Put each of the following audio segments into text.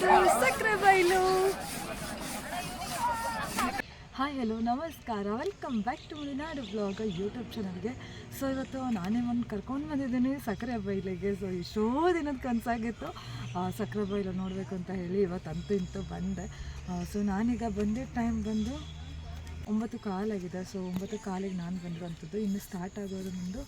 To Sakrebailu. Hi hello ನಮಸ್ಕಾರ, welcome back to Malenadu blog YouTube ಚಾನಲ್ಗೆ. So ಇವತ್ತು ನಾನೇ ಒಂದು ಕರ್ಕೊಂಡು ಬಂದಿದ್ದೀನಿ ಸಕ್ರೆಬೈಲಿಗೆ. ಸೊ ಎಷ್ಟೋ ದಿನದ ಕನಸಾಗಿತ್ತು ಸಕ್ರೆಬೈಲು ನೋಡಬೇಕು ಅಂತ ಹೇಳಿ ಇವತ್ತು ಇಂತೂ ಬಂದೆ. ಸೊ ನಾನೀಗ ಬಂದಿದ್ದ ಟೈಮ್ ಬಂದು 9:15 ಆಗಿದೆ. ಸೊ 9:15ಗೆ ನಾನು ಬಂದಿರೋಂಥದ್ದು. ಇನ್ನು ಸ್ಟಾರ್ಟ್ ಆಗೋದು ಮುಂದೆ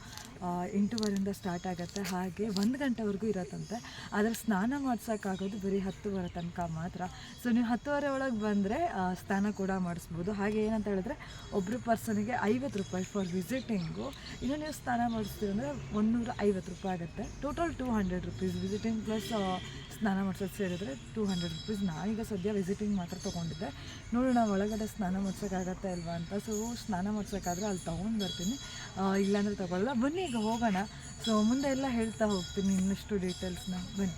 8:15 ಸ್ಟಾರ್ಟ್ ಆಗುತ್ತೆ. ಹಾಗೆ 1 ಗಂಟೆವರೆಗೂ ಇರತ್ತಂತೆ. ಆದರೆ ಸ್ನಾನ ಮಾಡ್ಸೋಕ್ಕಾಗೋದು ಬರೀ 10:15 ತನಕ ಮಾತ್ರ. ಸೊ ನೀವು 10:15 ಒಳಗೆ ಬಂದರೆ ಸ್ನಾನ ಕೂಡ ಮಾಡಿಸ್ಬೋದು. ಹಾಗೆ ಏನಂತ ಹೇಳಿದ್ರೆ ಒಬ್ಬರು ಪರ್ಸನಿಗೆ 50 ರೂಪಾಯಿ ಫಾರ್ ವಿಸಿಟಿಂಗು. ಇನ್ನು ನೀವು ಸ್ನಾನ ಮಾಡಿಸ್ತೀರಂದರೆ 150 ರೂಪಾಯಿ ಆಗುತ್ತೆ. ಟೋಟಲ್ 200 ರುಪೀಸ್ ವಿಸಿಟಿಂಗ್ ಪ್ಲಸ್ ಸ್ನಾನ ಮಾಡಿಸೋದು ಸೇರಿದ್ರೆ 200 ರುಪೀಸ್. ನಾನೀಗ ಸದ್ಯ ವಿಸಿಟಿಂಗ್ ಮಾತ್ರ ತೊಗೊಂಡಿದ್ದೆ. ನೋಡೋಣ ಒಳಗಡೆ ಸ್ನಾನ ಮಾಡ್ಸೋಕ್ಕಾಗತ್ತೆ ಅಲ್ವಾ ಅಂತ. ಸೊ ಸ್ನಾನ ಮಾಡ್ಸೋಕ್ಕಾದ್ರೆ ಅಲ್ಲಿ ತೊಗೊಂಡು ಬರ್ತೀನಿ, ಇಲ್ಲಾಂದರೆ ತೊಗೊಳ್ಳಲ್ಲ. ಬನ್ನಿ ಈಗ ಹೋಗೋಣ. ಸೊ ಮುಂದೆ ಎಲ್ಲ ಹೇಳ್ತಾ ಹೋಗ್ತೀನಿ ಇನ್ನಷ್ಟು ಡೀಟೇಲ್ಸ್ನ. ಬನ್ನಿ.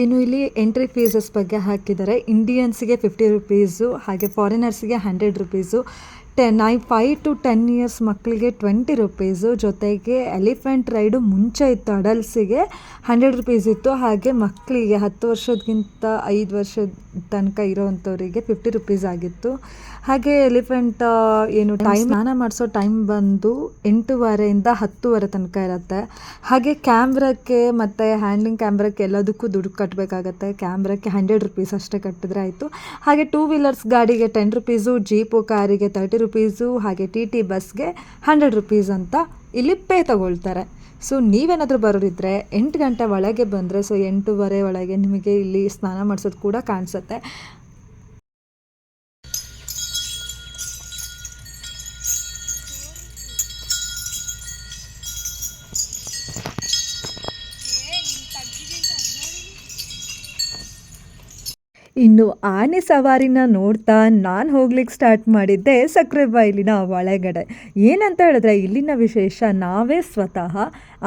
ಇನ್ನು ಇಲ್ಲಿ ಎಂಟ್ರಿ ಫೀಸಸ್ ಬಗ್ಗೆ ಹಾಕಿದ್ದಾರೆ. ಇಂಡಿಯನ್ಸಿಗೆ 50 ರುಪೀಸು, ಹಾಗೆ ಫಾರಿನರ್ಸಿಗೆ 100 ರುಪೀಸು. 5 to 10 ಇಯರ್ಸ್ ಮಕ್ಕಳಿಗೆ 20 ರುಪೀಸು. ಜೊತೆಗೆ ಎಲಿಫೆಂಟ್ ರೈಡು ಮುಂಚೆ ಇತ್ತು, ಅಡಲ್ಟ್ಸಿಗೆ 100 ರುಪೀಸ್ ಇತ್ತು. ಹಾಗೆ ಮಕ್ಕಳಿಗೆ 10 ವರ್ಷಕ್ಕಿಂತ 5 ವರ್ಷದ ತನಕ ಇರೋವಂಥವರಿಗೆ 50 ರುಪೀಸ್ ಆಗಿತ್ತು. ಹಾಗೆ ಎಲಿಫೆಂಟ್ ಸ್ನಾನ ಮಾಡಿಸೋ ಟೈಮ್ ಬಂದು 8:15 10:00 ತನಕ ಇರುತ್ತೆ. ಹಾಗೆ ಕ್ಯಾಮ್ರಕ್ಕೆ ಮತ್ತು ಹ್ಯಾಂಡ್ಲಿಂಗ್ ಕ್ಯಾಮ್ರಕ್ಕೆ ಎಲ್ಲದಕ್ಕೂ ದುಡ್ಡು ಕಟ್ಟಬೇಕಾಗತ್ತೆ. ಕ್ಯಾಮ್ರಕ್ಕೆ 100 ರುಪೀಸ್ ಅಷ್ಟೇ ಕಟ್ಟಿದ್ರೆ ಆಯಿತು. ಹಾಗೆ 2 ವೀಲರ್ಸ್ ಗಾಡಿಗೆ 10 ರುಪೀಸು, ಜೀಪು ಕಾರಿಗೆ 30 ರುಪೀಸು, ಹಾಗೆ TT ಬಸ್ಗೆ 100 ರುಪೀಸ್ ಅಂತ ಇಲ್ಲಿ ಪೇ ತಗೊಳ್ತಾರೆ. ಸೊ ನೀವೇನಾದರೂ ಬರೋರಿದ್ದರೆ 8 ಗಂಟೆ ಒಳಗೆ ಬಂದರೆ, ಸೊ 8:15 ಒಳಗೆ ನಿಮಗೆ ಇಲ್ಲಿ ಸ್ನಾನ ಮಾಡಿಸೋದು ಕೂಡ ಕಾಣಿಸುತ್ತೆ. ಇನ್ನು ಆನೆ ಸವಾರಿನ ನೋಡ್ತಾ ನಾನು ಹೋಗ್ಲಿಕ್ಕೆ ಸ್ಟಾರ್ಟ್ ಮಾಡಿದ್ದೆ ಸಕ್ರೆಬೈಲಿನ ಒಳಗಡೆ. ಏನಂತ ಹೇಳಿದ್ರೆ ಇಲ್ಲಿನ ವಿಶೇಷ, ನಾವೇ ಸ್ವತಃ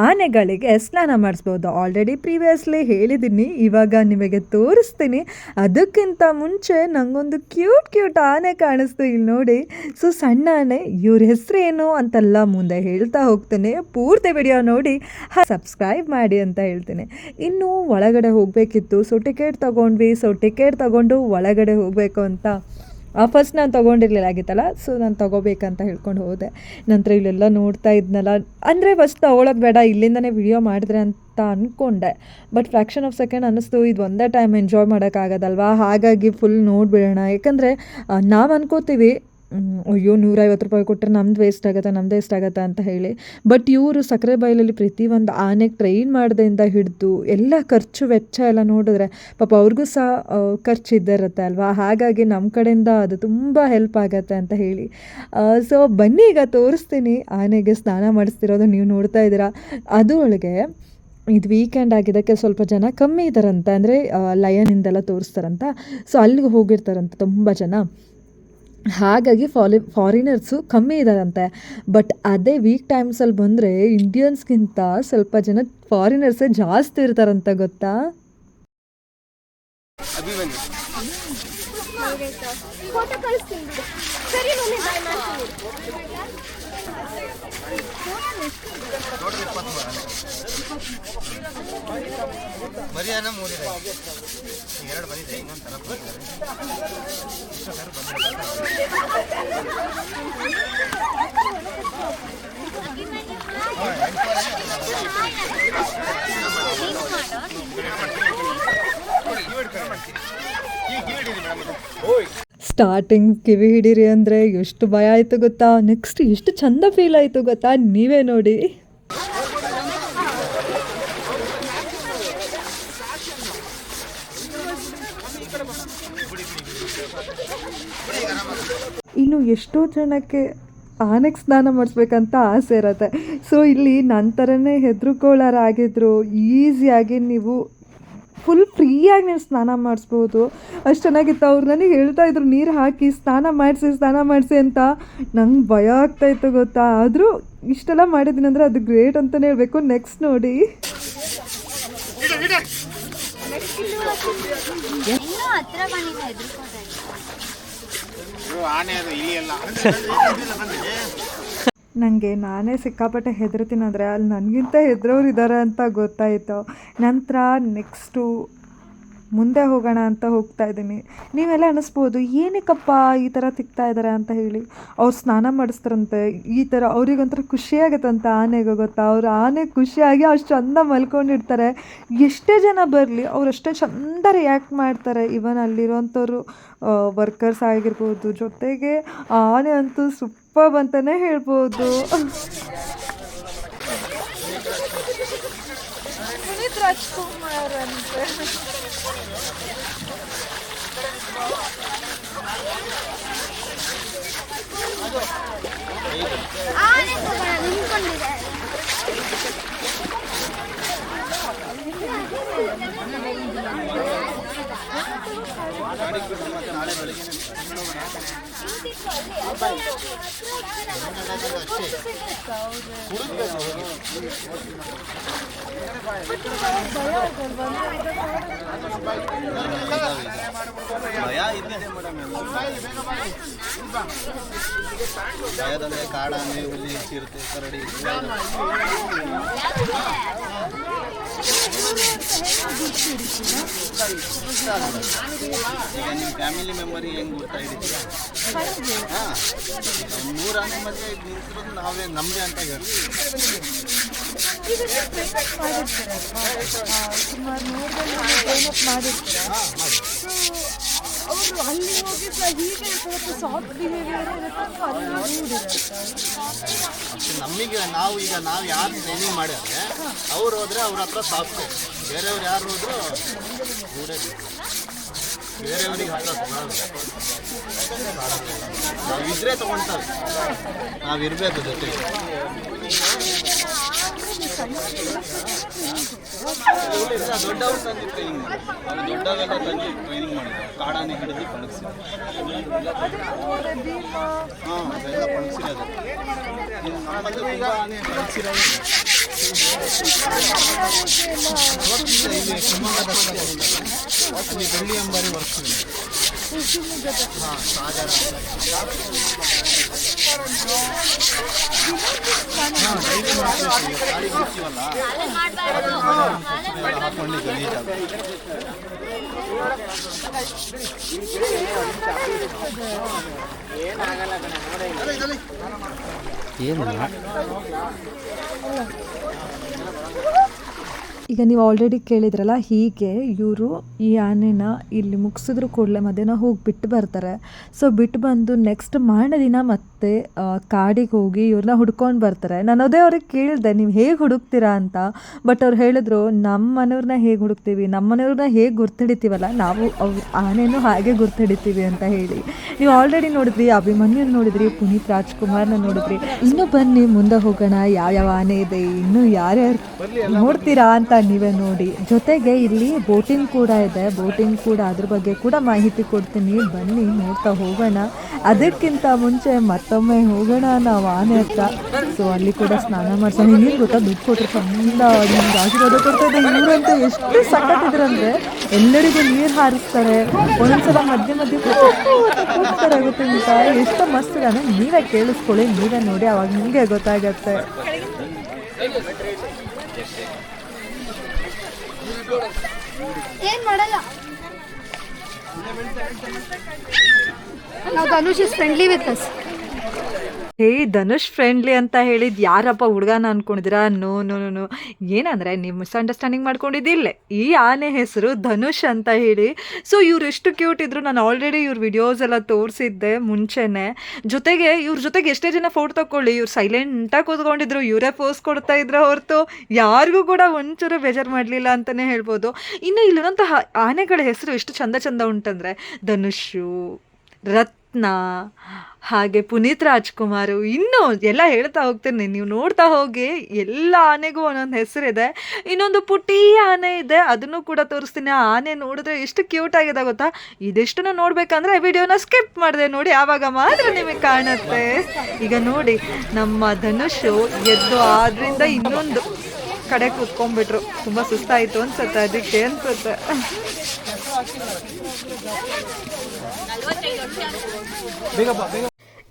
ಆನೆಗಳಿಗೆ ಸ್ನಾನ ಮಾಡಿಸ್ಬೋದು. ಆಲ್ರೆಡಿ ಪ್ರೀವಿಯಸ್ಲಿ ಹೇಳಿದ್ದೀನಿ, ಇವಾಗ ನಿಮಗೆ ತೋರಿಸ್ತೀನಿ. ಅದಕ್ಕಿಂತ ಮುಂಚೆ ನನಗೊಂದು ಕ್ಯೂಟ್ ಆನೆ ಕಾಣಿಸ್ತು ಇಲ್ಲಿ ನೋಡಿ. ಸೊ ಸಣ್ಣ ಆನೆ, ಇವ್ರ ಹೆಸರೇನು ಅಂತೆಲ್ಲ ಮುಂದೆ ಹೇಳ್ತಾ ಹೋಗ್ತೇನೆ. ಪೂರ್ತಿ ವಿಡಿಯೋ ನೋಡಿ ಸಬ್ಸ್ಕ್ರೈಬ್ ಮಾಡಿ ಅಂತ ಹೇಳ್ತೀನಿ. ಇನ್ನು ಒಳಗಡೆ ಹೋಗಬೇಕಿತ್ತು. ಸೊ ಟಿಕೆಟ್ ತೊಗೊಂಡ್ವಿ. ಸೊ ಟಿಕೆಟ್ ತಗೊಂಡು ಒಳಗಡೆ ಹೋಗಬೇಕು ಅಂತ ಫಸ್ಟ್ ನಾನು ತೊಗೊಂಡಿರ್ಲಿಲ್ಲ ಆಗಿತ್ತಲ್ಲ. ಸೊ ನಾನು ತೊಗೋಬೇಕಂತ ಹೇಳ್ಕೊಂಡು ಹೋದೆ. ನಂತರ ಇಲ್ಲೆಲ್ಲ ನೋಡ್ತಾ ಇದ್ನಲ್ಲ, ಅಂದರೆ ಫಸ್ಟ್ ತೊಗೊಳೋದು ಬೇಡ, ಇಲ್ಲಿಂದನೇ ವಿಡಿಯೋ ಮಾಡಿದ್ರೆ ಅಂತ ಅಂದ್ಕೊಂಡೆ. ಬಟ್ ಫ್ರ್ಯಾಕ್ಷನ್ ಆಫ್ ಸೆಕೆಂಡ್ ಅನ್ನಿಸ್ತು ಇದು ಒಂದೇ ಟೈಮ್ ಎಂಜಾಯ್ ಮಾಡೋಕ್ಕಾಗೋದಲ್ವಾ, ಹಾಗಾಗಿ ಫುಲ್ ನೋಡಿಬಿಡೋಣ. ಯಾಕಂದರೆ ನಾವು ಅನ್ಕೋತೀವಿ ಅಯ್ಯೋ 150 ರೂಪಾಯಿ ಕೊಟ್ಟರೆ ನಮ್ದು ವೇಸ್ಟ್ ಆಗುತ್ತೆ ಅಂತ ಹೇಳಿ. ಬಟ್ ಇವರು ಸಕ್ರೆಬೈಲಲ್ಲಿ ಪ್ರತಿಯೊಂದು ಆನೆಗೆ ಟ್ರೈನ್ ಮಾಡೋದ್ರಿಂದ ಹಿಡಿದು ಎಲ್ಲ ಖರ್ಚು ವೆಚ್ಚ ಎಲ್ಲ ನೋಡಿದ್ರೆ ಪಾಪ ಅವ್ರಿಗೂ ಸಹ ಖರ್ಚು ಇದ್ದಿರುತ್ತೆ ಅಲ್ವಾ. ಹಾಗಾಗಿ ನಮ್ಮ ಕಡೆಯಿಂದ ಅದು ತುಂಬ ಹೆಲ್ಪ್ ಆಗುತ್ತೆ ಅಂತ ಹೇಳಿ. ಸೊ ಬನ್ನಿ ಈಗ ತೋರಿಸ್ತೀನಿ. ಆನೆಗೆ ಸ್ನಾನ ಮಾಡಿಸ್ತಿರೋದು ನೀವು ನೋಡ್ತಾ ಇದ್ದೀರಾ. ಅದು ಒಳಗೆ ಇದು ವೀಕೆಂಡ್ ಆಗಿದ್ದಕ್ಕೆ ಸ್ವಲ್ಪ ಜನ ಕಮ್ಮಿ ಇದ್ದಾರಂತೆ, ಅಂದರೆ ಲಯನಿಂದೆಲ್ಲ ತೋರಿಸ್ತಾರಂತ. ಸೊ ಅಲ್ಲಿಗೆ ಹೋಗಿರ್ತಾರಂತೆ ತುಂಬ ಜನ. ಹಾಗಾಗಿ ಫಾರಿನರ್ಸು ಕಮ್ಮಿ ಇದ್ದಾರಂತೆ. ಬಟ್ ಅದೇ ವೀಕ್ ಟೈಮ್ಸಲ್ಲಿ ಬಂದರೆ ಇಂಡಿಯನ್ಸ್ಗಿಂತ ಸ್ವಲ್ಪ ಜನ ಫಾರಿನರ್ಸೇ ಜಾಸ್ತಿ ಇರ್ತಾರಂತ, ಗೊತ್ತಾ? ಸ್ಟಾರ್ಟಿಂಗ್ ಕಿವಿ ಹಿಡೀರಿ ಅಂದರೆ ಎಷ್ಟು ಭಯ ಆಯಿತು ಗೊತ್ತಾ. ನೆಕ್ಸ್ಟ್ ಎಷ್ಟು ಚಂದ ಫೀಲ್ ಆಯಿತು ಗೊತ್ತಾ, ನೀವೇ ನೋಡಿ. ಇನ್ನು ಎಷ್ಟೋ ಜನಕ್ಕೆ ಆನೆಗೆ ಸ್ನಾನ ಮಾಡಿಸ್ಬೇಕಂತ ಆಸೆ ಇರುತ್ತೆ. ಸೊ ಇಲ್ಲಿ ನನ್ನ ಥರನೇ ಹೆದ್ರುಕೊಳ್ಳೋರಾಗಿದ್ರು ಈಸಿಯಾಗಿ ನೀವು ಫುಲ್ ಫ್ರೀಯಾಗಿ ನೀವು ಸ್ನಾನ ಮಾಡಿಸ್ಬೋದು. ಅಷ್ಟು ಚೆನ್ನಾಗಿತ್ತು. ಅವ್ರು ನನಗೆ ಹೇಳ್ತಾಯಿದ್ರು ನೀರು ಹಾಕಿ ಸ್ನಾನ ಮಾಡಿಸಿ ಅಂತ. ನಂಗೆ ಭಯ ಆಗ್ತಾಯಿತ್ತು ಗೊತ್ತಾ. ಆದರೂ ಇಷ್ಟೆಲ್ಲ ಮಾಡಿದ್ದೀನಿ ಅಂದರೆ ಅದು ಗ್ರೇಟ್ ಅಂತಲೇ ಹೇಳಬೇಕು. ನೆಕ್ಸ್ಟ್ ನೋಡಿ, ನನಗೆ ನಾನೇ ಸಿಕ್ಕಾಪಟ್ಟೆ ಹೆದರ್ತೀನಿ ಅಂದರೆ ಅಲ್ಲಿ ನನಗಿಂತ ಹೆದರೋರು ಇದ್ದಾರೆ ಅಂತ ಗೊತ್ತಾಯಿತು. ನಂತರ ನೆಕ್ಸ್ಟು ಮುಂದೆ ಹೋಗೋಣ ಅಂತ ಹೋಗ್ತಾ ಇದ್ದೀನಿ. ನೀವೆಲ್ಲ ಅನ್ನಿಸ್ಬೋದು ಏನಕ್ಕಪ್ಪ ಈ ಥರ ತಿಕ್ತಾ ಇದ್ದಾರೆ ಅಂತ ಹೇಳಿ. ಅವ್ರು ಸ್ನಾನ ಮಾಡಿಸ್ತಾರಂತೆ ಈ ಥರ, ಅವ್ರಿಗೊಂಥರ ಖುಷಿಯಾಗತ್ತಂತ ಆನೆಗೆ. ಗೊತ್ತಾ, ಅವ್ರು ಆನೆ ಖುಷಿಯಾಗಿ ಅಷ್ಟು ಚಂದ ಮಲ್ಕೊಂಡಿರ್ತಾರೆ. ಎಷ್ಟೇ ಜನ ಬರಲಿ ಅವ್ರು ಅಷ್ಟೇ ಚಂದ ರಿಯಾಕ್ಟ್ ಮಾಡ್ತಾರೆ. ಇವನ್ ಅಲ್ಲಿರೋಂಥವ್ರು ವರ್ಕರ್ಸ್ ಆಗಿರ್ಬೋದು. ಜೊತೆಗೆ ಆನೆ ಅಂತೂ ಸೂಪರ್ ಅಂತಲೇ ಹೇಳ್ಬೋದು. ಪುನೀತ್ ರಾಜ್ಕುಮಾರ್ ಅಂತೆ. ಭಯದಂದ್ರೆ ಕಾಡಾನೆ, ಹುಲಿ, ಚಿರತೆ, ಕರಡಿ. ಈಗ ನಿಮ್ಮ ಫ್ಯಾಮಿಲಿ ಮೆಂಬರಿಗೆ ಹೆಂಗೆ ಗುರ್ತಾ ಹಿಡಿತೀರಾ? ಹಾಂ, 100 ಆನೆ ಮಧ್ಯೆ ನಿಂತಿರೋದು ನಾವೇ ನಮ್ಮದೇ ಅಂತ ಹೇಳಿ. ಅವರು ಅಲ್ಲಿ ಹೋಗಿ ಹೀಗೆ ಸ್ವಲ್ಪ ಸಾಫ್ಟ್ ಬಿಹೇವಿಯರ್ ನಮಗೆ ನಾವು ಯಾರು ಟ್ರೈನಿಂಗ್ ಮಾಡಿದ್ರೆ ಅವ್ರು ಹೋದ್ರೆ ಅವ್ರ ಹತ್ರ ಸಾಫ್ಟ್. ಬೇರೆಯವ್ರು ಯಾರು ಹೋದ್ರು ದೂರೇ ಬೇರೆಯವ್ರಿಗೆ ಹತ್ರ ನಾವಿದ್ರೆ ತಗೊಳ್ತಾರೆ, ನಾವಿರ್ಬೇಕು ಜೊತೆಗೆ. ದೊಡ್ಡವ್ರು ತಂದು ಟ್ರೈನಿಂಗ್ ಮಾಡಿ, ದೊಡ್ಡವೆಲ್ಲ ತಂದು ಟ್ರೈನಿಂಗ್ ಮಾಡಿದ್ದಾರೆ. ಕಾಡಾನೆ ಹಿಡಿದು ಪಳಗಿಸಿದ್ದಾರೆ. ಹಾಂ, ಅದೆಲ್ಲ ಪಳಗಿಸಿರೋದು. ನಮ್ಮಲ್ಲಿ ತುಂಬ ಆನೆ ಪಳಗಿಸಿರೋದು ಇಲ್ಲಿ ಶಿವಮೊಗ್ಗದ ಅಲ್ಲಿ ಬೆಳ್ಳಿ ಅಂಬಾರಿ ಬರ್ತೀವಿ. ಹಾಂ, ಸಾಗರ. ಹಾಂ, ಡೈಲಿ ಗಾಡಿ ಬರ್ತೀವಲ್ಲ ಹಾಕೊಂಡಿದ್ದು ನೀಟಾಗಿ. ಈಗ ನೀವು ಆಲ್ರೆಡಿ ಕೇಳಿದ್ರಲ್ಲ, ಹೀಗೆ ಇವರು ಈ ಆನೆನ ಇಲ್ಲಿ ಮುಗಿಸಿದ್ರು ಕೂಡಲೇ ಮಧ್ಯಾಹ್ನ ಹೋಗಿ ಬಿಟ್ಟು ಬರ್ತಾರೆ. ಸೊ ಬಿಟ್ಟು ಬಂದು ನೆಕ್ಸ್ಟ್ ಮಾರನೇ ದಿನ ಮತ್ತೆ ಕಾಡಿಗೆ ಹೋಗಿ ಇವ್ರನ್ನ ಹುಡ್ಕೊಂಡು ಬರ್ತಾರೆ. ನಾನು ಅದೇ ಅವ್ರಿಗೆ ಕೇಳಿದೆ, ನೀವು ಹೇಗೆ ಹುಡುಕ್ತೀರಾ ಅಂತ. ಬಟ್ ಅವ್ರು ಹೇಳಿದ್ರು, ನಮ್ಮ ಮನೆಯವ್ರನ್ನ ಹೇಗೆ ಹುಡುಕ್ತೀವಿ, ನಮ್ಮ ಮನೆಯವ್ರನ್ನ ಹೇಗೆ ಗುರ್ತಿಡಿತೀವಲ್ಲ, ನಾವು ಅವ್ರು ಆನೆನೂ ಹಾಗೆ ಗುರ್ತಿಡಿತೀವಿ ಅಂತ ಹೇಳಿ. ನೀವು ಆಲ್ರೆಡಿ ನೋಡಿದ್ರಿ, ಅಭಿಮನ್ಯು ನೋಡಿದ್ರಿ, ಪುನೀತ್ ರಾಜ್ಕುಮಾರ್ನ ನೋಡಿದ್ರಿ. ಇನ್ನೂ ಬನ್ನಿ ಮುಂದೆ ಹೋಗೋಣ, ಯಾವ್ಯಾವ ಆನೆ ಇದೆ, ಇನ್ನೂ ಯಾರ್ಯಾರು ನೋಡ್ತೀರಾ ಅಂತ ನೀವೇ ನೋಡಿ. ಜೊತೆಗೆ ಇಲ್ಲಿ ಬೋಟಿಂಗ್ ಕೂಡ ಇದೆ. ಬೋಟಿಂಗ್ ಕೂಡ ಅದ್ರ ಬಗ್ಗೆ ಕೂಡ ಮಾಹಿತಿ ಕೊಡ್ತೀನಿ, ಬನ್ನಿ ನೋಡ್ತಾ ಹೋಗೋಣ. ಅದಕ್ಕಿಂತ ಮುಂಚೆ ಮತ್ತೊಮ್ಮೆ ಹೋಗೋಣ ನಾವು ಆನೆ ಹತ್ರ. ಸೊ ಅಲ್ಲಿ ಕೂಡ ಸ್ನಾನ ಮಾಡ್ಸೋಣ. ನೀರು ಗೊತ್ತಾ, ದುಡ್ಡು ಕೊಟ್ಟರೆ ಚಂದ ನಿಮ್ಗೆ ಆಶೀರ್ವಾದ ಕೊಡ್ತಾ ಇದೆ. ಇವರಂತೂ ಎಷ್ಟು ಸಖತ್ತಿದ್ರಂದ್ರೆ ಎಲ್ಲರಿಗೂ ನೀರು ಹಾರಿಸ್ತಾರೆ. ಒಂದೊಂದ್ಸಲ ಮಧ್ಯೆ ಮಧ್ಯೆ ಕೂಗ್ತಾರೆ ಗೊತ್ತಿಂತ. ಎಷ್ಟು ಮಸ್ತ್ ಇದೆ. ನೀವೇ ಕೇಳಿಸ್ಕೊಳ್ಳಿ, ನೀವೇ ನೋಡಿ, ಅವಾಗ ನಿಮಗೆ ಗೊತ್ತಾಗತ್ತೆ. ಏನ್ ಮಾಡಲ್ಲ. ನಾವು Dhanush is friendly with us. Hey, Dhanush friendly ಅಂತ ಹೇಳಿದ್ದು ಯಾರಪ್ಪ ಹುಡುಗನ ಅಂದ್ಕೊಂಡಿದ್ದೀರಾ? No no no. ಏನಂದರೆ ನೀವು ಮಿಸ್ಅಂಡರ್ಸ್ಟ್ಯಾಂಡಿಂಗ್ ಮಾಡ್ಕೊಂಡಿದ್ದಿಲ್ಲ. ಈ ಆನೆ ಹೆಸರು ಧನುಷ್ ಅಂತ ಹೇಳಿ. ಸೊ ಇವ್ರು ಎಷ್ಟು ಕ್ಯೂಟ್ ಇದ್ರು. ನಾನು ಆಲ್ರೆಡಿ ಇವ್ರ ವಿಡಿಯೋಸ್ ಎಲ್ಲ ತೋರಿಸಿದ್ದೆ ಮುಂಚೆನೇ. ಜೊತೆಗೆ ಇವ್ರ ಜೊತೆಗೆ ಎಷ್ಟೇ ಜನ ಫೋಟೋ ತಗೊಳ್ಳಿ, ಇವ್ರು ಸೈಲೆಂಟಾಗಿ ಕೂತ್ಕೊಂಡಿದ್ರು, ಇವರೇ ಪೋಸ್ ಕೊಡ್ತಾ ಇದ್ರು ಹೊರತು ಯಾರಿಗೂ ಕೂಡ ಒಂಚೂರು ಬೇಜಾರು ಮಾಡಲಿಲ್ಲ ಅಂತಲೇ ಹೇಳ್ಬೋದು. ಇನ್ನು ಇಲ್ಲಿರೋಂತಹ ಆನೆಗಳ ಹೆಸರು ಎಷ್ಟು ಚಂದ ಉಂಟಂದರೆ ಧನುಷು, ರತ್ನ, ಹಾಗೆ ಪುನೀತ್ ರಾಜ್ಕುಮಾರ್, ಇನ್ನೂ ಎಲ್ಲ ಹೇಳ್ತಾ ಹೋಗ್ತೀನಿ. ನೀವು ನೋಡ್ತಾ ಹೋಗಿ, ಎಲ್ಲ ಆನೆಗೂ ಒಂದೊಂದು ಹೆಸರಿದೆ. ಇನ್ನೊಂದು ಪುಟ್ಟಿ ಆನೆ ಇದೆ, ಅದನ್ನು ಕೂಡ ತೋರಿಸ್ತೀನಿ. ಆ ಆನೆ ನೋಡಿದ್ರೆ ಎಷ್ಟು ಕ್ಯೂಟ್ ಆಗಿದೆ ಗೊತ್ತಾ. ಇದೆಷ್ಟನ್ನು ನೋಡ್ಬೇಕಂದ್ರೆ ವಿಡಿಯೋನ ಸ್ಕಿಪ್ ಮಾಡಿದೆ ನೋಡಿ, ಆವಾಗ ಮಾತ್ರ ನಿಮಗೆ ಕಾಣುತ್ತೆ. ಈಗ ನೋಡಿ, ನಮ್ಮ ಧನುಷು ಎದ್ದು ಆದ್ರಿಂದ ಇನ್ನೊಂದು ಕಡೆ ಕೂತ್ಕೊಂಡ್ಬಿಟ್ರು. ತುಂಬ ಸುಸ್ತಾಯಿತು ಅನ್ಸುತ್ತೆ, ಅದಕ್ಕೆ ಅನ್ಸುತ್ತೆ.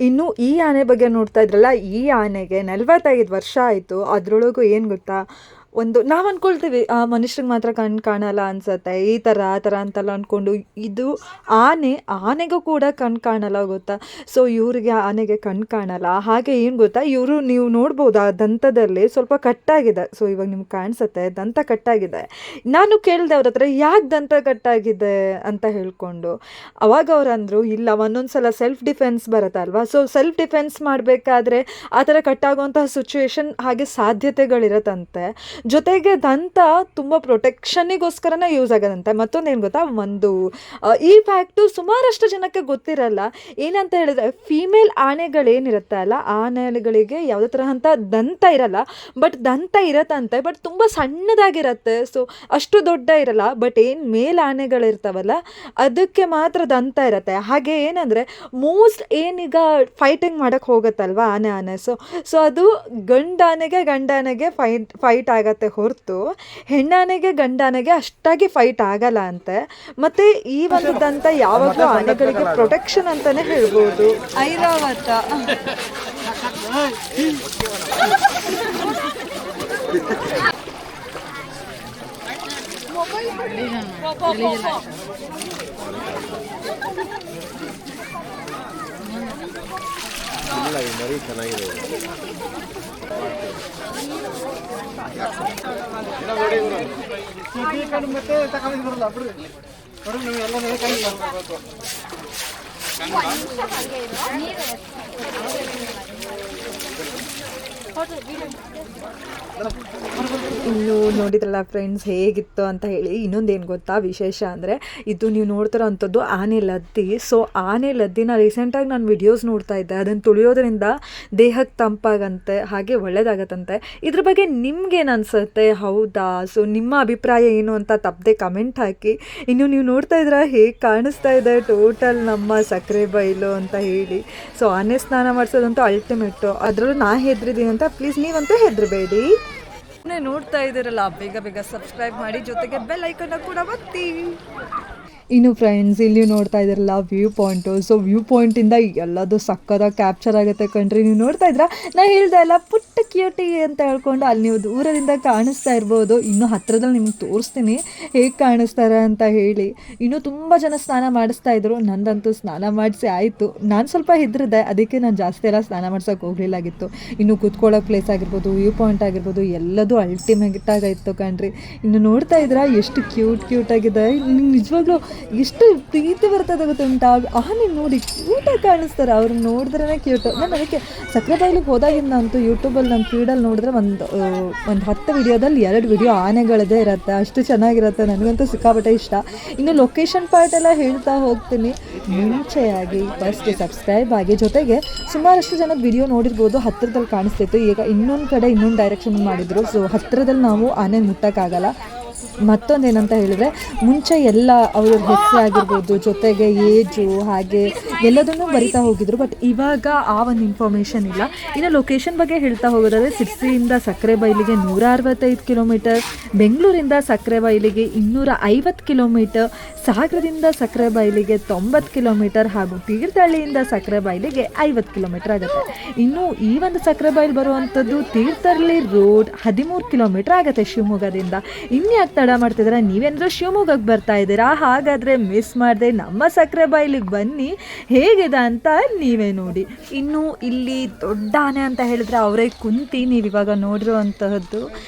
ಇನ್ನು ಈ ಆನೆ ಬಗ್ಗೆ ನೋಡ್ತಾ ಇದ್ರಲ್ಲ, ಈ ಆನೆಗೆ 45 ವರ್ಷ ಆಯಿತು. ಅದರೊಳಗೂ ಏನು ಗೊತ್ತಾ, ನಾವು ಅಂದ್ಕೊಳ್ತೀವಿ ಮನುಷ್ಯರಿಗೆ ಮಾತ್ರ ಕಣ್ಣು ಕಾಣಲ್ಲ ಅನ್ಸುತ್ತೆ, ಈ ಥರ ಆ ಥರ ಅಂತೆಲ್ಲ ಅಂದ್ಕೊಂಡು, ಇದು ಆನೆಗೂ ಕೂಡ ಕಣ್ಣು ಕಾಣಲ್ಲ ಗೊತ್ತಾ. ಸೊ ಇವರಿಗೆ ಆನೆಗೆ ಕಣ್ಣು ಕಾಣಲ್ಲ. ಹಾಗೆ ಏನು ಗೊತ್ತಾ, ಇವರು ನೀವು ನೋಡ್ಬೋದು ಆ ದಂತದಲ್ಲಿ ಸ್ವಲ್ಪ ಕಟ್ಟಾಗಿದೆ. ಸೊ ಇವಾಗ ನಿಮ್ಗೆ ಕಾಣಿಸುತ್ತೆ ದಂತ ಕಟ್ಟಾಗಿದೆ. ನಾನು ಕೇಳಿದೆ ಅವ್ರ ಹತ್ರ ಯಾಕೆ ದಂತ ಕಟ್ಟಾಗಿದೆ ಅಂತ ಹೇಳ್ಕೊಂಡು, ಅವಾಗ ಅವ್ರು ಅಂದರು, ಇಲ್ಲ ಒಂದೊಂದು ಸಲ ಸೆಲ್ಫ್ ಡಿಫೆನ್ಸ್ ಬರುತ್ತಲ್ವಾ, ಸೊ ಸೆಲ್ಫ್ ಡಿಫೆನ್ಸ್ ಮಾಡಬೇಕಾದ್ರೆ ಆ ಥರ ಕಟ್ಟಾಗುವಂತಹ ಸಿಚುವೇಶನ್ ಹಾಗೆ ಸಾಧ್ಯತೆಗಳಿರತ್ತಂತೆ. ಜೊತೆಗೆ ದಂತ ತುಂಬ ಪ್ರೊಟೆಕ್ಷನ್ನಿಗೋಸ್ಕರನೇ ಯೂಸ್ ಆಗೋದಂತೆ. ಮತ್ತೊಂದು ಏನು ಗೊತ್ತಾ, ಈ ಫ್ಯಾಕ್ಟು ಸುಮಾರಷ್ಟು ಜನಕ್ಕೆ ಗೊತ್ತಿರಲ್ಲ. ಏನಂತ ಹೇಳಿದ್ರೆ, ಫೀಮೇಲ್ ಆನೆಗಳೇನಿರುತ್ತೆ ಅಲ್ಲ, ಆನೆಗಳಿಗೆ ಯಾವುದೇ ತರಹಂಥ ದಂತ ಇರಲ್ಲ, ಬಟ್ ದಂತ ಇರತ್ತಂತೆ, ಬಟ್ ತುಂಬ ಸಣ್ಣದಾಗಿರುತ್ತೆ. ಸೊ ಅಷ್ಟು ದೊಡ್ಡ ಇರಲ್ಲ. ಬಟ್ ಏನು ಮೇಲ್ ಆನೆಗಳಿರ್ತಾವಲ್ಲ ಅದಕ್ಕೆ ಮಾತ್ರ ದಂತ ಇರುತ್ತೆ. ಹಾಗೆ ಏನಂದರೆ ಮೋಸ್ಟ್ ಏನೀಗ ಫೈಟಿಂಗ್ ಮಾಡೋಕ್ಕೆ ಹೋಗುತ್ತಲ್ವ ಆನೆ, ಸೊ ಅದು ಗಂಡಾನೆಗೆ ಫೈಟ್ ಆಗತ್ತೆ ಹೊರತು ಹೆಣ್ಣಾನೆಗೆ ಗಂಡಾನೆಗೆ ಅಷ್ಟಾಗಿ ಫೈಟ್ ಆಗಲ್ಲ ಅಂತೆ. ಮತ್ತು ಈ ಒಂದು ದಂತ ಯಾವಾಗಲೂ ಆನೆಗಳಿಗೆ ಪ್ರೊಟೆಕ್ಷನ್ ಅಂತಲೇ ಹೇಳ್ಬೋದು. ಐರಾವತ ಮರಿ ಚೆನ್ನಾಗಿದೆ. ಇನ್ನು ನೋಡಿದ್ರಲ್ಲ ಫ್ರೆಂಡ್ಸ್ ಹೇಗಿತ್ತು ಅಂತ ಹೇಳಿ. ಇನ್ನೊಂದೇನು ಗೊತ್ತಾ ವಿಶೇಷ ಅಂದರೆ, ಇದು ನೀವು ನೋಡ್ತಿರೋ ಅಂಥದ್ದು ಆನೆ ಲದ್ದಿ. ಸೊ ಆನೆ ಲದ್ದಿನ ರೀಸೆಂಟಾಗಿ ನಾನು ವಿಡಿಯೋಸ್ ನೋಡ್ತಾ ಇದ್ದೆ. ಅದನ್ನು ತುಳಿಯೋದ್ರಿಂದ ದೇಹಕ್ಕೆ ತಂಪಾಗಂತೆ, ಹಾಗೆ ಒಳ್ಳೇದಾಗತ್ತಂತೆ. ಇದ್ರ ಬಗ್ಗೆ ನಿಮ್ಗೇನು ಅನಿಸುತ್ತೆ? ಹೌದಾ? ಸೊ ನಿಮ್ಮ ಅಭಿಪ್ರಾಯ ಏನು ಅಂತ ತಪ್ಪದೆ ಕಮೆಂಟ್ ಹಾಕಿ. ಇನ್ನು ನೀವು ನೋಡ್ತಾ ಇದ್ರೆ ಹೇಗೆ ಕಾಣಿಸ್ತಾ ಇದೆ ಟೋಟಲ್ ನಮ್ಮ ಸಕ್ಕರೆ ಬೈಲು ಅಂತ ಹೇಳಿ. ಸೊ ಆನೆ ಸ್ನಾನ ಮಾಡಿಸೋದಂತೂ ಅಲ್ಟಿಮೇಟು. ಅದರಲ್ಲೂ ನಾ ಹೆದ್ರಿದ್ದೀನಿ ಅಂತ ಪ್ಲೀಸ್ ನೀವಂತೂ ಹೆದರಬೇಡಿ. ನೋಡ್ತಾ ಇದ್ದೀರಲ್ಲ, ಬೇಗ ಸಬ್ಸ್ಕ್ರೈಬ್ ಮಾಡಿ, ಜೊತೆಗೆ ಬೆಲ್ ಐಕನ್ನ ಕೂಡ ಒತ್ತಿ. ಇನ್ನು ಫ್ರೆಂಡ್ಸ್, ಇಲ್ಲಿ ನೋಡ್ತಾ ಇದ್ದೀರಲ್ಲ ವ್ಯೂ ಪಾಯಿಂಟು. ಸೊ ವ್ಯೂ ಪಾಯಿಂಟಿಂದ ಎಲ್ಲದು ಸಕ್ಕದಾಗಿ ಕ್ಯಾಪ್ಚರ್ ಆಗುತ್ತೆ ಕಣ್ರಿ. ನೀವು ನೋಡ್ತಾ ಇದ್ರ, ನಾ ಹೇಳ್ದೆ ಅಲ್ಲ ಪುಟ್ಟ ಕ್ಯೂಟಿ ಅಂತ ಹೇಳ್ಕೊಂಡು, ಅಲ್ಲಿ ನೀವು ದೂರದಿಂದ ಕಾಣಿಸ್ತಾ ಇರ್ಬೋದು. ಇನ್ನು ಹತ್ರದಲ್ಲಿ ನಿಮ್ಗೆ ತೋರಿಸ್ತೀನಿ ಹೇಗೆ ಕಾಣಿಸ್ತಾರೆ ಅಂತ ಹೇಳಿ. ಇನ್ನು ತುಂಬ ಜನ ಸ್ನಾನ ಮಾಡಿಸ್ತಾ ಇದ್ರು. ನಂದಂತೂ ಸ್ನಾನ ಮಾಡಿಸಿ ಆಯಿತು. ನಾನು ಸ್ವಲ್ಪ ಹೆದರಿದೆ, ಅದಕ್ಕೆ ನಾನು ಜಾಸ್ತಿ ಎಲ್ಲ ಸ್ನಾನ ಮಾಡ್ಸೋಕೆ ಹೋಗಲಿಲ್ಲಾಗಿತ್ತು. ಇನ್ನು ಕೂತ್ಕೊಳ್ಳೋ ಪ್ಲೇಸ್ ಆಗಿರ್ಬೋದು, ವ್ಯೂ ಪಾಯಿಂಟ್ ಆಗಿರ್ಬೋದು, ಎಲ್ಲದೂ ಅಲ್ಟಿಮೇಟ್ ಆಗಿತ್ತು ಕಣ್ರಿ. ಇನ್ನು ನೋಡ್ತಾ ಇದ್ರ ಎಷ್ಟು ಕ್ಯೂಟ್ ಆಗಿದೆ. ನಿಜವಾಗ್ಲೂ ಎಷ್ಟು ಪ್ರೀತಿ ಬರ್ತದೆ ಗೊತ್ತುಂಟಾ. ಆನೆ ನೋಡಿ ಕ್ಯೂಟಾಗಿ ಕಾಣಿಸ್ತಾರೆ, ಅವ್ರನ್ನ ನೋಡಿದ್ರೇ ಕ್ಯೂಟು. ನಾನು ಅದಕ್ಕೆ ಸಕ್ಕರೆ ಬೈಲಿಗೆ ಹೋದಾಗಿಂದ ಅಂತೂ ಯೂಟ್ಯೂಬಲ್ಲಿ ನನ್ನ ಫೀಡಲ್ಲಿ ನೋಡಿದ್ರೆ ಒಂದು 10 ವಿಡಿಯೋದಲ್ಲಿ 2 ವಿಡಿಯೋ ಆನೆಗಳದೇ ಇರುತ್ತೆ. ಅಷ್ಟು ಚೆನ್ನಾಗಿರುತ್ತೆ. ನನಗಂತೂ ಸಿಕ್ಕಾಪಟ್ಟೆ ಇಷ್ಟ. ಇನ್ನು ಲೊಕೇಶನ್ ಪಾರ್ಟ್ ಎಲ್ಲ ಹೇಳ್ತಾ ಹೋಗ್ತೀನಿ. ಮುಂಚೆಯಾಗಿ ಫಸ್ಟ್ ಸಬ್ಸ್ಕ್ರೈಬ್ ಆಗಿ, ಜೊತೆಗೆ ಸುಮಾರಷ್ಟು ಜನದ ವಿಡಿಯೋ ನೋಡಿರ್ಬೋದು, ಹತ್ತಿರದಲ್ಲಿ ಕಾಣಿಸ್ತಿತ್ತು. ಈಗ ಇನ್ನೊಂದು ಕಡೆ ಇನ್ನೊಂದು ಡೈರೆಕ್ಷನ್ ಮಾಡಿದ್ರು. ಸೊ ಹತ್ತಿರದಲ್ಲಿ ನಾವು ಆನೆ ಮುಟ್ಟಕ್ಕಾಗಲ್ಲ. ಮತ್ತೊಂದೇನಂತ ಹೇಳಿದ್ರೆ, ಮುಂಚೆ ಎಲ್ಲ ಅವ್ರ ಹೆಸರು ಆಗಿರ್ಬೋದು, ಜೊತೆಗೆ ಏಜು, ಹಾಗೆ ಎಲ್ಲದನ್ನೂ ಬರಿತಾ ಹೋಗಿದ್ರು. ಬಟ್ ಇವಾಗ ಆ ಒಂದು ಇನ್ಫಾರ್ಮೇಷನ್ ಇಲ್ಲ. ಇನ್ನು ಲೊಕೇಶನ್ ಬಗ್ಗೆ ಹೇಳ್ತಾ ಹೋಗೋದಾದರೆ, ಸಿರ್ಸಿಯಿಂದ ಸಕ್ಕರೆ ಬೈಲಿಗೆ 165 ಕಿಲೋಮೀಟರ್, ಬೆಂಗಳೂರಿಂದ ಸಕ್ಕರೆ ಬೈಲಿಗೆ 250 ಕಿಲೋಮೀಟರ್, ಸಾಗರದಿಂದ ಸಕ್ಕರೆ ಬೈಲಿಗೆ 90 ಕಿಲೋಮೀಟರ್, ಹಾಗೂ ತೀರ್ಥಹಳ್ಳಿಯಿಂದ ಸಕ್ಕರೆ ಬೈಲಿಗೆ 50 ಕಿಲೋಮೀಟರ್ ಆಗುತ್ತೆ. ಇನ್ನು ಈ ಒಂದು ಸಕ್ಕರೆ ಬೈಲು ಬರುವಂಥದ್ದು ತೀರ್ಥಹಳ್ಳಿ ರೋಡ್ 13 ಕಿಲೋಮೀಟರ್ ಆಗುತ್ತೆ ಶಿವಮೊಗ್ಗದಿಂದ. ಇನ್ಯಾಕೆ ತಡ ಮಾಡ್ತಿದ್ರೆ, ನೀವೇನಾದ್ರೂ ಶಿವಮೊಗ್ಗಕ್ಕೆ ಬರ್ತಾ ಇದ್ದೀರಾ? ಹಾಗಾದರೆ ಮಿಸ್ ಮಾಡದೆ ನಮ್ಮ ಸಕ್ಕರೆ ಬೈಲಿಗೆ ಬನ್ನಿ, ಹೇಗಿದೆ ಅಂತ ನೀವೇ ನೋಡಿ. ಇನ್ನು ಇಲ್ಲಿ ದೊಡ್ಡ ಆನೆ ಅಂತ ಹೇಳಿದ್ರೆ ಅವರೇ ಕುಂತಿ, ನೀವು ಇವಾಗ ನೋಡಿರುವಂತಹದ್ದು.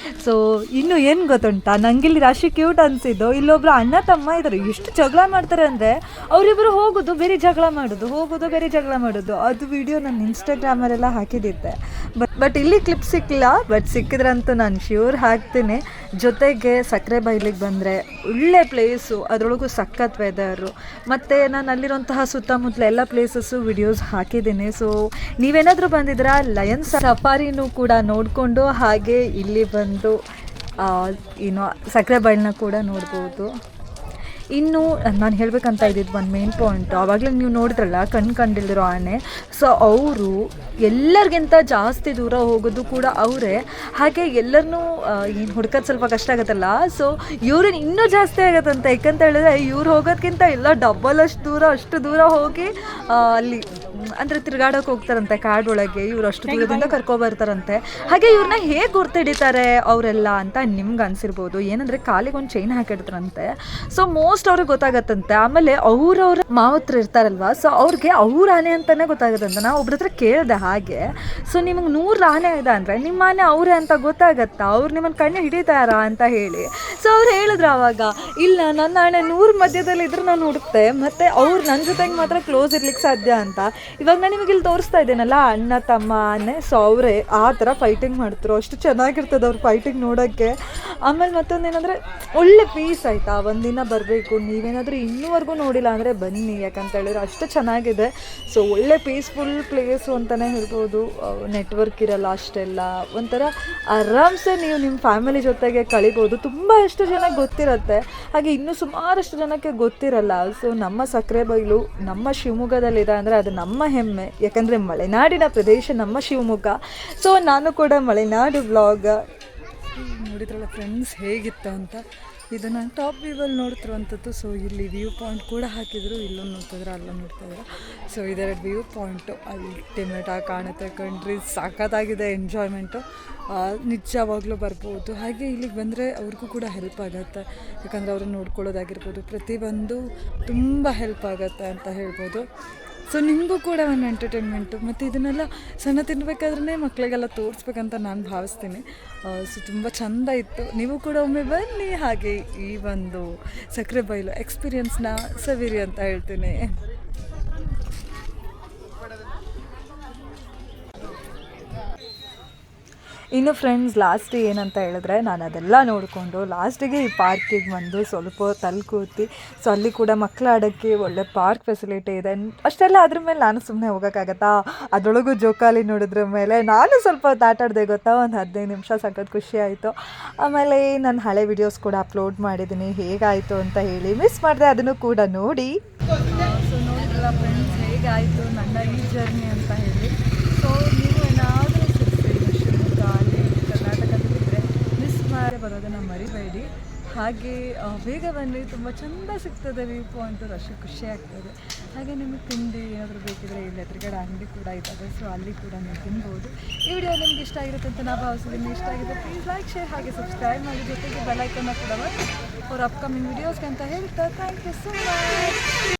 ಸೊ ಇನ್ನು ಏನು ಗೊತ್ತುಂಟಾ, ನಂಗಿಲ್ಲಿ ರಾಶಿ ಕ್ಯೂಟ್ ಅನಿಸಿದ್ದು, ಇಲ್ಲೊಬ್ರು ಅಣ್ಣ ತಮ್ಮ ಇದ್ದಾರೆ. ಎಷ್ಟು ಜಗಳ ಮಾಡ್ತಾರೆ ಅಂದರೆ, ಅವರಿಬ್ಬರು ಹೋಗೋದು ಬೇರೆ ಜಗಳ ಮಾಡೋದು. ಅದು ವಿಡಿಯೋ ನಾನು ಇನ್ಸ್ಟಾಗ್ರಾಮಲ್ಲೆಲ್ಲ ಹಾಕಿದ್ದೆ. ಬಟ್ ಇಲ್ಲಿ ಕ್ಲಿಪ್ ಸಿಕ್ಕಿಲ್ಲ. ಬಟ್ ಸಿಕ್ಕಿದ್ರಂತೂ ನಾನು ಶ್ಯೂರ್ ಹಾಕ್ತೀನಿ. ಜೊತೆಗೆ ಸಕ್ಕರೆ ಬೈಲಿಗೆ ಬಂದರೆ ಒಳ್ಳೆ ಪ್ಲೇಸು, ಅದರೊಳಗೂ ಸಖತ್ ವೆದರು. ಮತ್ತು ನಾನು ಅಲ್ಲಿರುವಂತಹ ಸುತ್ತಮುತ್ತಲ ಎಲ್ಲ ಪ್ಲೇಸಸ್ಸು ವಿಡಿಯೋಸ್ ಹಾಕಿದ್ದೀನಿ. ಸೊ ನೀವೇನಾದರೂ ಬಂದಿದ್ದೀರಾ, ಲಯನ್ ಸಫಾರಿನೂ ಕೂಡ ನೋಡಿಕೊಂಡು, ಹಾಗೆ ಇಲ್ಲಿ ಬಂದು ಸಕ್ಕರೆ ಬೈಲನ್ನ ಕೂಡ ನೋಡ್ಬೋದು. ಇನ್ನು ನಾನು ಹೇಳಬೇಕಂತ ಇದ್ದಿದ್ದು ಒಂದು ಮೇನ್ ಪಾಯಿಂಟು, ಆವಾಗಲೇ ನೀವು ನೋಡಿದ್ರಲ್ಲ ಕಂಡಿಲ್ದಿರೋ ಆನೆ. ಸೊ ಅವರು ಎಲ್ಲರಿಗಿಂತ ಜಾಸ್ತಿ ದೂರ ಹೋಗೋದು ಕೂಡ ಅವರೇ. ಹಾಗೆ ಎಲ್ಲರನ್ನೂ ಏನು ಹುಡ್ಕೋದು ಸ್ವಲ್ಪ ಕಷ್ಟ ಆಗುತ್ತಲ್ಲ. ಸೊ ಇವ್ರನ್ನ ಇನ್ನೂ ಜಾಸ್ತಿ ಆಗುತ್ತಂತೆ. ಯಾಕಂತ ಹೇಳಿದ್ರೆ ಇವ್ರು ಹೋಗೋದಕ್ಕಿಂತ ಎಲ್ಲ ಡಬಲ್ ಅಷ್ಟು ದೂರ ಹೋಗಿ ಅಲ್ಲಿ ಅಂದರೆ ತಿರುಗಾಡೋಕೆ ಹೋಗ್ತಾರಂತೆ ಕಾಡೊಳಗೆ, ಇವ್ರು ಅಷ್ಟು ದೂರದಿಂದ ಕರ್ಕೊಬರ್ತಾರಂತೆ. ಹಾಗೆ ಇವ್ರನ್ನ ಹೇಗೆ ಗುರ್ತಿಡಿತಾರೆ ಅವರೆಲ್ಲ ಅಂತ ನಿಮ್ಗೆ ಅನಿಸಿರ್ಬೋದು. ಏನಂದರೆ ಕಾಲಿಗೆ ಒಂದು ಚೈನ್ ಹಾಕಿಡ್ತಾರಂತೆ, ಸೊ ಮೋಸ್ಟ್ ಅವ್ರಿಗೆ ಗೊತ್ತಾಗತ್ತಂತೆ. ಆಮೇಲೆ ಅವ್ರವ್ರ ಮಾವತ್ರ ಇರ್ತಾರಲ್ವ, ಸೊ ಅವ್ರಿಗೆ ಅವ್ರ ಆನೆ ಅಂತಲೇ ಗೊತ್ತಾಗತ್ತಂತೆ. ನಾವು ಒಬ್ರ ಹತ್ರ ಕೇಳಿದೆ ಹಾಗೆ, ಸೊ ನಿಮಗೆ 100 ಆನೆ ಇದೆ ಅಂದರೆ ನಿಮ್ಮ ಆನೆ ಅವರೇ ಅಂತ ಗೊತ್ತಾಗತ್ತಾ, ಅವ್ರು ನಿಮ್ಮನ್ನು ಕಣ್ಣು ಹಿಡಿತಾರಾ ಅಂತ ಹೇಳಿ. ಸೊ ಅವ್ರು ಹೇಳಿದ್ರು ಆವಾಗ, ಇಲ್ಲ ನನ್ನ ಆನೆ 100 ಮಧ್ಯದಲ್ಲಿ ಇದ್ರೆ ನಾನು ಹುಡುಕ್ತೆ, ಮತ್ತು ಅವ್ರು ನನ್ನ ಜೊತೆಗೆ ಮಾತ್ರ ಕ್ಲೋಸ್ ಇರ್ಲಿಕ್ಕೆ ಸಾಧ್ಯ ಅಂತ. ಇವಾಗ ನಾನು ನಿಮಗೆ ಇಲ್ಲಿ ತೋರಿಸ್ತಾ ಇದ್ದೇನಲ್ಲ ಅಣ್ಣ ತಮ್ಮ ಆನೆ, ಸೊ ಅವರೇ ಆ ಥರ ಫೈಟಿಂಗ್ ಮಾಡ್ತಾರೆ. ಅಷ್ಟು ಚೆನ್ನಾಗಿರ್ತದೆ ಅವ್ರ ಫೈಟಿಂಗ್ ನೋಡೋಕ್ಕೆ. ಆಮೇಲೆ ಮತ್ತೊಂದೇನೆಂದರೆ ಒಳ್ಳೆ ಪೀಸ್ ಆಯಿತಾ, ಒಂದಿನ ಬರಬೇಕು, ನೀವೇನಾದರೂ ಇನ್ನೂವರೆಗೂ ನೋಡಿಲ್ಲ ಅಂದರೆ ಬನ್ನಿ, ಯಾಕಂತ ಹೇಳಿದ್ರೆ ಅಷ್ಟು ಚೆನ್ನಾಗಿದೆ. ಸೊ ಒಳ್ಳೆ ಪೀಸ್ಫುಲ್ ಪ್ಲೇಸು ಅಂತಲೇ ಹೇಳ್ಬೋದು. ನೆಟ್ವರ್ಕ್ ಇರಲ್ಲ ಅಷ್ಟೆಲ್ಲ, ಒಂಥರ ಆರಾಮ್ಸೆ ನೀವು ನಿಮ್ಮ ಫ್ಯಾಮಿಲಿ ಜೊತೆಗೆ ಕಳಿಬೋದು. ತುಂಬ ಎಷ್ಟು ಜನಕ್ಕೆ ಗೊತ್ತಿರುತ್ತೆ, ಹಾಗೆ ಇನ್ನೂ ಸುಮಾರಷ್ಟು ಜನಕ್ಕೆ ಗೊತ್ತಿರಲ್ಲ. ಸೊ ನಮ್ಮ ಸಕ್ರೆಬೈಲು ನಮ್ಮ ಶಿವಮೊಗ್ಗದಲ್ಲಿದೆ ಅಂದರೆ ಅದು ನಮ್ಮ ಹೆಮ್ಮೆ, ಯಾಕಂದರೆ ಮಲೆನಾಡಿನ ಪ್ರದೇಶ ನಮ್ಮ ಶಿವಮೊಗ್ಗ. ಸೊ ನಾನು ಕೂಡ ಮಲೆನಾಡು ವ್ಲಾಗ್ ನೋಡಿದ್ರಲ್ಲ ಫ್ರೆಂಡ್ಸ್ ಹೇಗಿತ್ತು ಅಂತ. ಇದು ನಾನು ಟಾಪ್ ವ್ಯೂವಲ್ಲಿ ನೋಡ್ತಿರುವಂಥದ್ದು. ಸೊ ಇಲ್ಲಿ ವ್ಯೂ ಪಾಯಿಂಟ್ ಕೂಡ ಹಾಕಿದ್ರು, ಇಲ್ಲೊಂದು ನೋಡ್ತಿದ್ರೆ ಅಲ್ಲೊಂದು ನೋಡ್ತಾಯಿದ್ರು. ಸೊ ಇದೆರಡು ವ್ಯೂ ಪಾಯಿಂಟು ಅಲ್ಟಿಮೇಟಾಗಿ ಕಾಣುತ್ತೆ ಕಣ್ರಿ, ಸಖತ್ತಾಗಿದೆ ಎಂಜಾಯ್ಮೆಂಟು. ನಿಜವಾಗ್ಲೂ ಬರ್ಬೋದು. ಹಾಗೆ ಇಲ್ಲಿಗೆ ಬಂದರೆ ಅವ್ರಿಗೂ ಕೂಡ ಹೆಲ್ಪ್ ಆಗುತ್ತೆ, ಯಾಕಂದರೆ ಅವ್ರನ್ನ ನೋಡ್ಕೊಳ್ಳೋದಾಗಿರ್ಬೋದು, ಪ್ರತಿಯೊಂದು ತುಂಬ ಹೆಲ್ಪ್ ಆಗುತ್ತೆ ಅಂತ ಹೇಳ್ಬೋದು. ಸೊ ನಿಮಗೂ ಕೂಡ ಒಂದು ಎಂಟರ್ಟೈನ್ಮೆಂಟು. ಮತ್ತು ಇದನ್ನೆಲ್ಲ ಸಣ್ಣ ತಿನ್ನಬೇಕಾದ್ರೆ ಮಕ್ಕಳಿಗೆಲ್ಲ ತೋರಿಸ್ಬೇಕಂತ ನಾನು ಭಾವಿಸ್ತೀನಿ. ಸೊ ತುಂಬ ಚೆಂದ ಇತ್ತು. ನೀವು ಕೂಡ ಒಮ್ಮೆ ಬನ್ನಿ, ಹಾಗೆ ಈ ಒಂದು ಸಕ್ರೆಬೈಲು ಎಕ್ಸ್ಪೀರಿಯನ್ಸ್ನ ಸವಿರಿ ಅಂತ ಹೇಳ್ತೀನಿ. ಇನ್ನು ಫ್ರೆಂಡ್ಸ್ ಲಾಸ್ಟ್ ಏನಂತ ಹೇಳಿದ್ರೆ, ನಾನು ಅದೆಲ್ಲ ನೋಡಿಕೊಂಡು ಲಾಸ್ಟಿಗೆ ಈ ಪಾರ್ಕಿಗೆ ಬಂದು ಸ್ವಲ್ಪ ಹೊತ್ತು ಅಲ್ಲಿ ಕೂತಿ. ಸೊ ಅಲ್ಲಿ ಕೂಡ ಮಕ್ಕಳು ಆಡೋಕ್ಕೆ ಒಳ್ಳೆ ಪಾರ್ಕ್ ಫೆಸಿಲಿಟಿ ಇದೆ. ಅಷ್ಟೆಲ್ಲ ಅದ್ರ ಮೇಲೆ ನಾನು ಸುಮ್ಮನೆ ಹೋಗೋಕ್ಕಾಗತ್ತಾ, ಅದರೊಳಗೂ ಜೋಕಾಲಿ ನೋಡಿದ್ರ ಮೇಲೆ ನಾನು ಸ್ವಲ್ಪ ಹೊತ್ತು ಆಟ ಆಡಿದೆ ಗೊತ್ತಾ, ಒಂದು 15 ನಿಮಿಷ ಸಖತ್ ಖುಷಿ ಆಯಿತು. ಆಮೇಲೆ ನಾನು ಹಳೆ ವಿಡಿಯೋಸ್ ಕೂಡ ಅಪ್ಲೋಡ್ ಮಾಡಿದ್ದೀನಿ, ಹೇಗಾಯಿತು ಅಂತ ಹೇಳಿ ಮಿಸ್ ಮಾಡಿದೆ ಅದನ್ನು ಕೂಡ ನೋಡಿ. ಸೊ ನೋಡಿದ್ರಲ್ಲ ಫ್ರೆಂಡ್ಸ್ ಹೇಗಾಯಿತು ನನ್ನ ಈ ಜರ್ನಿ ಅಂತ ಹೇಳಿ. ಸೊ ನೀವು ಏನಾದರೂ ಕರ್ನಾಟಕದಲ್ಲಿದ್ದರೆ ಮಿಸ್ ಮಾಡಿ ಬರೋದನ್ನು ಮರಿಬೇಡಿ. ಹಾಗೆ ಬೇಗ ಬನ್ನಿ, ತುಂಬ ಚೆಂದ ಸಿಗ್ತದೆ ವ್ಯೂ ಪಾಯಿಂಟು, ಅಷ್ಟು ಖುಷಿ ಆಗ್ತದೆ. ಹಾಗೆ ನಿಮಗೆ ತಿಂಡಿ ಏನಾದರೂ ಬೇಕಿದ್ರೆ ಇಲ್ಲಿ ಎದುರುಗಡೆ ಅಂಗಡಿ ಕೂಡ ಇದ್ದಾವೆ, ಸೊ ಅಲ್ಲಿ ಕೂಡ ನೀವು ತಿನ್ಬೋದು. ಈ ವಿಡಿಯೋ ನಿಮ್ಗೆ ಇಷ್ಟ ಆಗಿರುತ್ತೆ ಅಂತ ನಾನು ಭಾವಿಸಿದ್ದೀನಿ. ಇಷ್ಟ ಆಗಿದೆ ಪ್ಲೀಸ್ ಲೈಕ್, ಶೇರ್ ಹಾಗೆ ಸಬ್ಸ್ಕ್ರೈಬ್ ಮಾಡಿ, ಜೊತೆಗೆ ಬೆಲ್ ಐಕನ್ನ ಕೂಡ ಮಾಡಿ ಫಾರ್ ಅಪ್ಕಮಿಂಗ್ ವಿಡಿಯೋಸ್ಗೆ ಅಂತ ಹೇಳ್ತಾ ಥ್ಯಾಂಕ್ ಯು ಸೊ ಮಚ್.